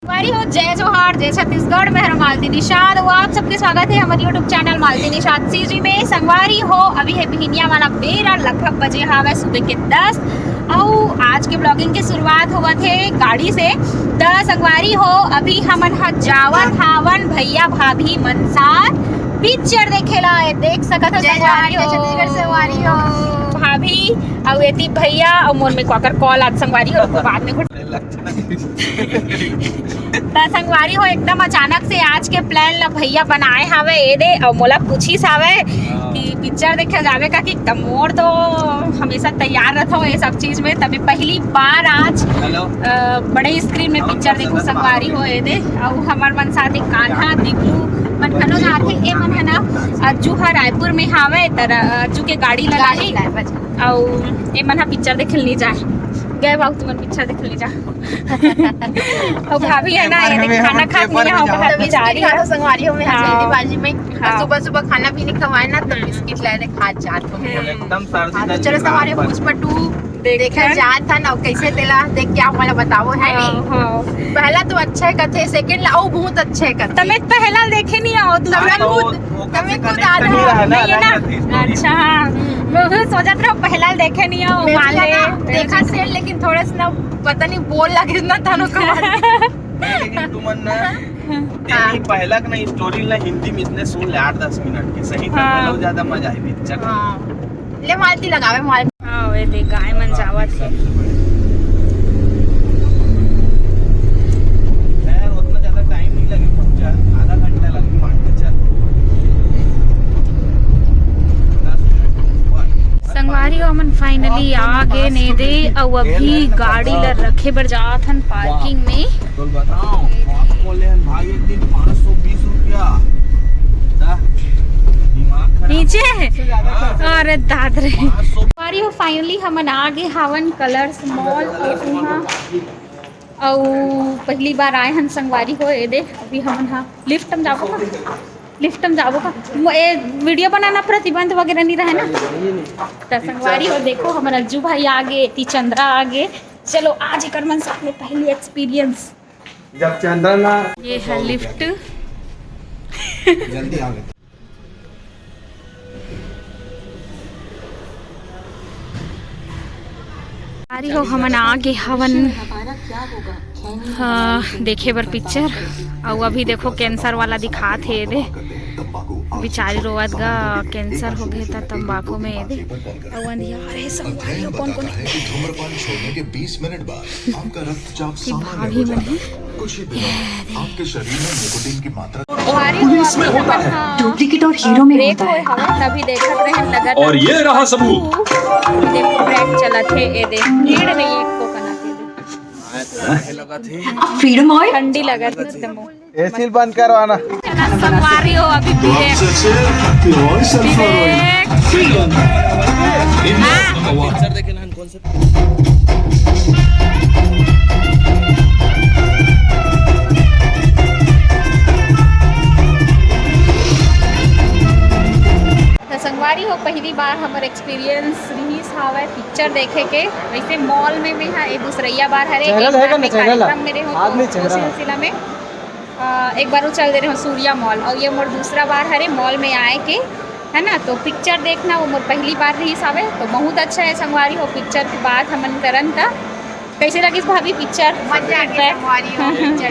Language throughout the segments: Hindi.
हमारी हो जय जोहार जय छत्तीसगढ़ में हर मालती निषाद वो आप सबके स्वागत है हमारे यूट्यूब चैनल मालती निषाद सीजी में। संगवारी हो अभी है बिहनिया वाला बेरा लगभग बजे हावे सुबह के 10 और आज के ब्लॉगिंग की शुरुआत हुआ थे गाड़ी से। तो संगवारी हो अभी हमन जावत हावन भैया भाभी मन साथ पिक्चर देखेला देख सकत हो संगवारी हो छत्तीसगढ़ से वारी हो भाभी और एती भैया और मोर में क्वाकर कॉल आज संगवारी हो तो बाद में संगवारी हो एकदम अचानक से आज के प्लान ला भैया बनाए हावे ए दे और मोला पूछिस हावे कि पिक्चर देखे जावे का कि मोर तो हमेशा तैयार रहता हूँ ये सब चीज में। तभी पहली बार आज बड़े स्क्रीन में पिक्चर देखूं संगवारी हो ए दे और हमार मन साथ एक कान्हा दिखलू मन खनो जाथे ए मन है ना अज्जू हा रायपुर में हावे तर अज्जू के गाड़ी लगाही और ए मन हा पिक्चर देखे नहीं जाए गए बाबू तुम पिक्चर देख लीजा और भाभी है ना ये खाना खा नहीं हो बाहर भी जा रही है संगवारी हो में जल्दी बाजी में सुबह सुबह खाना पीने खवाए ना तो बिस्किट लाए खा जात हो एकदम सर्दी चलो संगवारी पुष्पटू देखा जात था ना कैसे तेला देख क्या वाला बताओ है नहीं पहला तो अच्छा है कथे सेकंड ला बहुत अच्छे है कथे तमे पहला देखे नहीं आओ तमे खुद आधा नहीं है ना। अच्छा मैं भी सोचत रहा पहला देखे नहीं आओ मान ले देखा से लेकिन थोड़ा सा ना पता नहीं बोल लगे ना था लेकिन तुमन ना पहला का ना स्टोरी ना हिंदी में इतने सुन ले 8-10 मिनट की सही था बहुत ज्यादा मजा आई पिक्चर ले मालती लगावे माल हां वे देख गाय मन जावत है यार उतना ज्यादा टाइम नहीं लगे पहुंचा आधा घंटा लगे मान के चल संगवारी हमन फाइनली आ गए ने दे और अभी गाड़ी ला रखे बर जात हन पार्किंग में। तो बताओ आप बोले हैं भाई एक दिन 520 रुपया नीचे अरे दादरे संगवारी हो फाइनली हमन आ गए हावन कलर्स मॉल और पहली बार आए हन संगवारी हो ए दे अभी हमन हा लिफ्ट में जाबो का ए वीडियो बनाना प्रतिबंध वगैरह नहीं रहे ना तो संगवारी हो देखो हमारा अज्जू भाई आगे ती चंद्रा आगे। चलो आज एक मन साथ में पहली एक्सपीरियंस जब चंद्रा ना ये है लिफ्ट जल्दी आ गए सारी हो हमन आगे हवन देखे बर पिक्चर और अभी देखो कैंसर वाला दिखा थे दे बिचारी रोवत गा कैंसर हो गए था तंबाकू में दे अरे सब कौन धूम्रपान छोड़ने के 20 मिनट बाद आपका रक्तचाप सामान्य हो जाएगा। कुछ ही दिनों में आपके शरीर में निकोटीन की मात्रा पुलिस में होता है डुप्लीकेट और हीरो में होता है तभी देखत रहे लगा और ये रहा सबूत देखो ब्रेक चला थे ए दे भीड़ नहीं एक को कना के लगा थे फ्रीडम ऑयल ठंडी लगा थी एकदम एसी बंद करवाना संगवारी हो अभी ब्रेक पिक्चर देखे ना कौन सा संगवारी हो पहली बार हमार एक्सपीरियंस रही हावे पिक्चर देखे के वैसे मॉल में भी है एक दूसरा बार हरे कार्यक्रम मेरे हो सिलसिला में एक बार चल दे रहे हो सूर्या मॉल और ये मोर दूसरा बार हरे मॉल में आए के है ना तो पिक्चर देखना वो मोर पहली बार रही हावे तो बहुत अच्छा है संगवारी हो पिक्चर के बाद हमन करन था कैसे लगी भाभी पिक्चर मजा आ गया संगवारी हो पिक्चर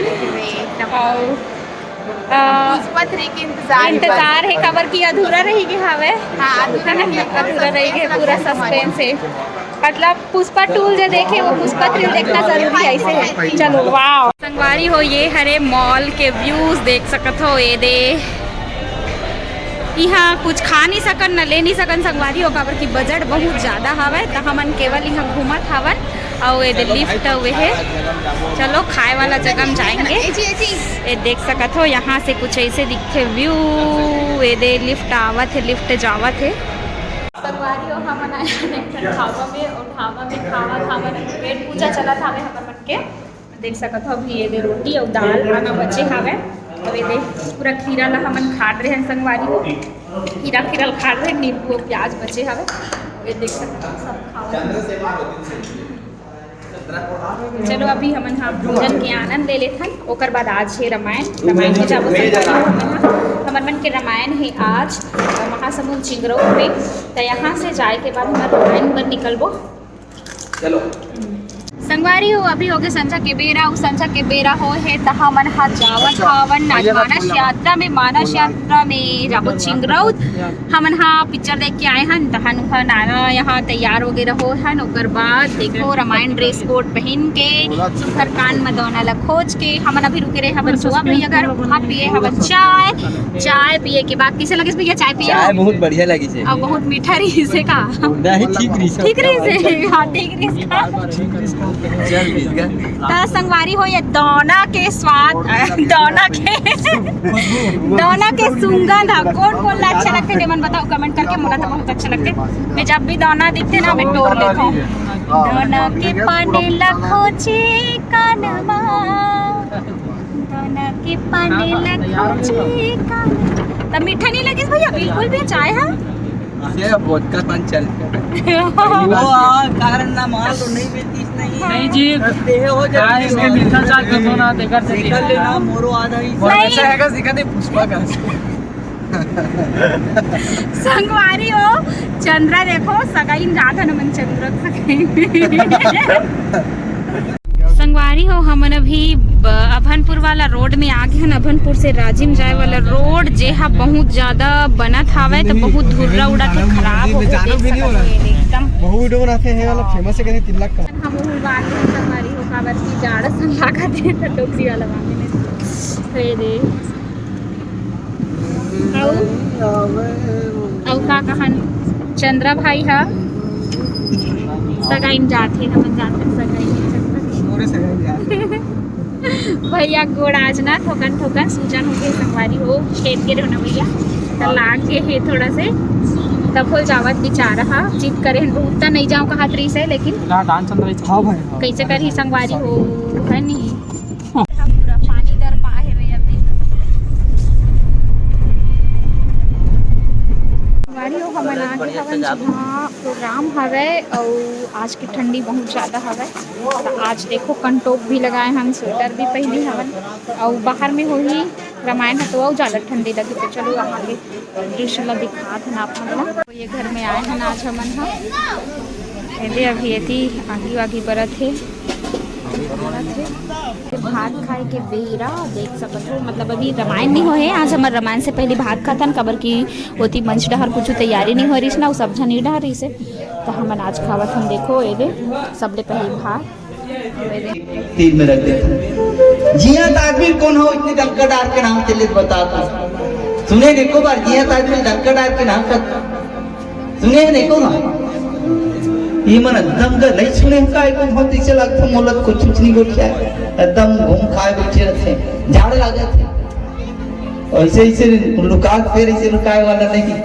देखे इंतजार है खबर की अधूरा रहेगी हावे अधूरा रहेगी पूरा सस्पेंस है मतलब पुष्पा 2 जो देखे वो पुष्पा 3 देखना जरूरी है ऐसे है। चलो वाह संगवारी हो ये हरे मॉल के व्यूज देख सकत हो ये दे यहाँ कुछ खा नहीं सकन न ले नहीं सकन संगवारी हो खबर की बजट बहुत ज़्यादा हवे तो हमन केवल यहाँ घूमत हवन और ये लिफ्ट हुए है। चलो खाए वाला जगह में जाएंगे ये देख सकत हो यहाँ से कुछ ऐसे दिखते व्यू ये दे लिफ्ट आवत है लिफ्ट जावत है। संगवारी हो हमन आए ढाबा में और ढाबा में खावा पेट पूजा चला था हमन मन के देख सकत हो अभी ये दे रोटी और दाल खाना बचे हावे और ये दे पूरा खीरा ला हमन खाट रहे हैं संगवारी हो खीरा खा रहे नींबू प्याज बचे हावे ये देख सकत हो सब खावा चलो अभी हमन हाँ भोजन के आनंद ले लेथन, ओकर बाद आज है रामायण में जाबो हमन मन के रामायण है आज महासमुंद चिंगरौर में। तो यहाँ से जाए के बाद हमारे रामायण पर निकलबो। चलो संगवारी हो अभी हो गए संझा के बेरा, उस संझा के बेरा हो है तो हमन हा जावत हावन आज मानस यात्रा में जाबो चिंगरौर। हमन हा पिक्चर देख के आए हन, तहन नाना यहाँ तैयार वगैरह हो हन। ओकर बाद देखो रामायण ड्रेस कोड पहन के सुखर कान मदौना ला खोज के हमन अभी रुके रहे हवन सुआ भैया घर, वहाँ पिए हवन चाय पिए के बाद कैसे लगे भैया चाय पिए? चाय बहुत बढ़िया लगी से और बहुत मीठा रही से का नहीं ठीक रही से हाँ ठीक रही का ता संगवारी हो ये दौना के स्वाद दौना के सुगंध कौन कौन ला अच्छा लगते मन बताओ कमेंट करके। मुझे तो बहुत अच्छा लगते, मैं जब भी दौना दिखते ना मैं टोर लेता हूँ। दौना के पाने लखोचे कानमा, दौना के पाने लखोचे कानमा। तब मीठा नहीं लगे भैया बिल्कुल भी? चाय है ये वोडका पान चल वो कारण ना माल तो नहीं मिलती नहीं जी देह हो जाए इसके मीठा चाय का तो ना देकर से निकल लेना मोरो आधा ही ऐसा हैगा सिखा दे पुष्पा का संगवारी हो चंद्रा देखो सगाई जाता न मन चंद्र संगवारी हो हमन अभी अभनपुर वाला रोड में आ गए हैं। अभनपुर से राजिम जाए वाला रोड जे हा बहुत ज्यादा बनत हावे तो बहुत धुर्रा उड़ा के खराब हो गए एकदम बहुत बनाते हैं वाला फेमस है कहते 3 लाख का हम बात संगवारी हो काबर की जाड़ा सन लगा दे टोकरी वाला मांगे ने रे दे औ का कहन चंद्रा भाई हा सगाई जाते हम जाते सगाई भैया गोड़ आज ना ठोकन ठोकन सूजन हो गई संगवारी हो खेत के रहना भैया तो लाग के है थोड़ा से तब हो जावत बेचारा हा जीत करे बहुत नहीं जाऊँ कहा तरी से लेकिन कैसे कर ही संगवारी हो है नहीं पूरा पानी दर पाए हुए अभी संगवारी हो हमन आगे हवन जहाँ प्रोग्राम हवे और आज की ठंडी बहुत ज़्यादा हवे तो आज देखो कंटोप भी लगाए हम स्वेटर भी पहनी हवन और बाहर में हो ही रामायण है तो और ज़्यादा ठंडी लगी। तो चलो वहाँ के दृश्य ला दिखा था आप हमन तो ये घर में आए हैं आज हमन हा अभी यति आगी वागी बरत है भात खाए के बेरा देख सकते हो मतलब अभी रामायण नहीं हो है आज हमारे रामायण से पहले भात खातन कबर की होती मंच डहर कुछ तैयारी नहीं हो रही ना सब झन नहीं डहर रही से तो हमन आज खावत हम देखो ये दे सबले पहले भात तीन में रख देता जिया आदमी कौन हो इतने डंकडार के नाम चलिए बता सुने देखो बार जिया आदमी डंकडार के नाम का सुने देखो ना ये मन एकदम का नहीं सुने का एक बहुत ऐसे लगता मोलत कुछ नहीं बोलता एकदम घूम खाए बैठे रहते झाड़ लगे थे ऐसे ऐसे लुका फिर ऐसे लुकाए वाला नहीं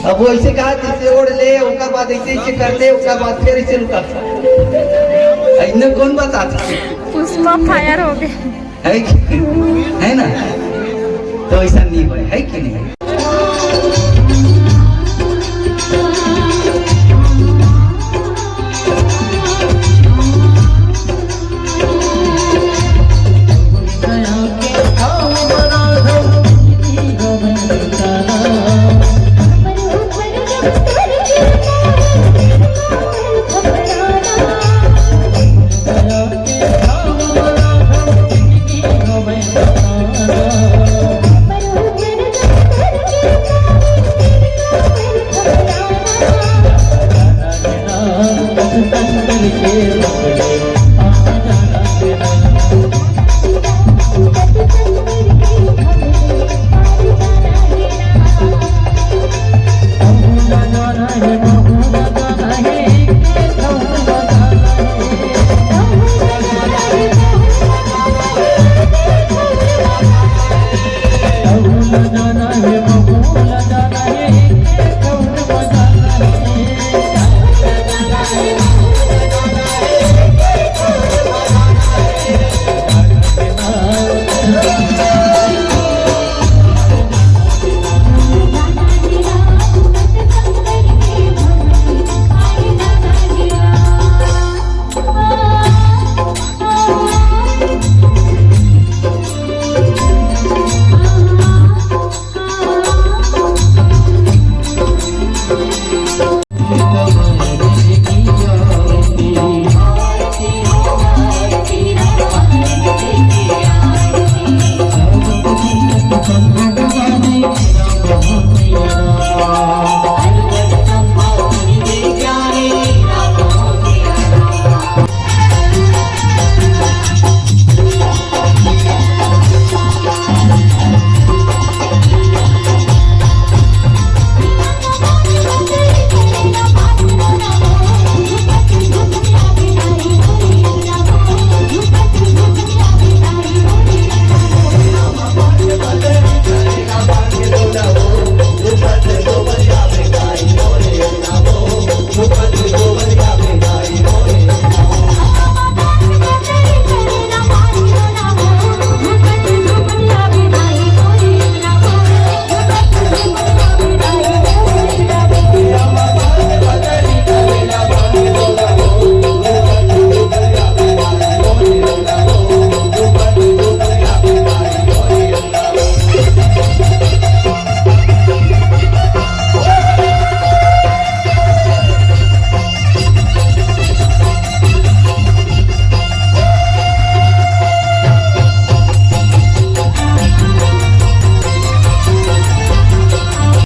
अब वो ऐसे कहा जैसे ओढ़ ले उसके बाद ऐसे ऐसे करते उसके बाद फिर ऐसे लुका इन्हें कौन बताता पुष्पा फायर हो गए है ना तो ऐसा नहीं हुआ है कि नहीं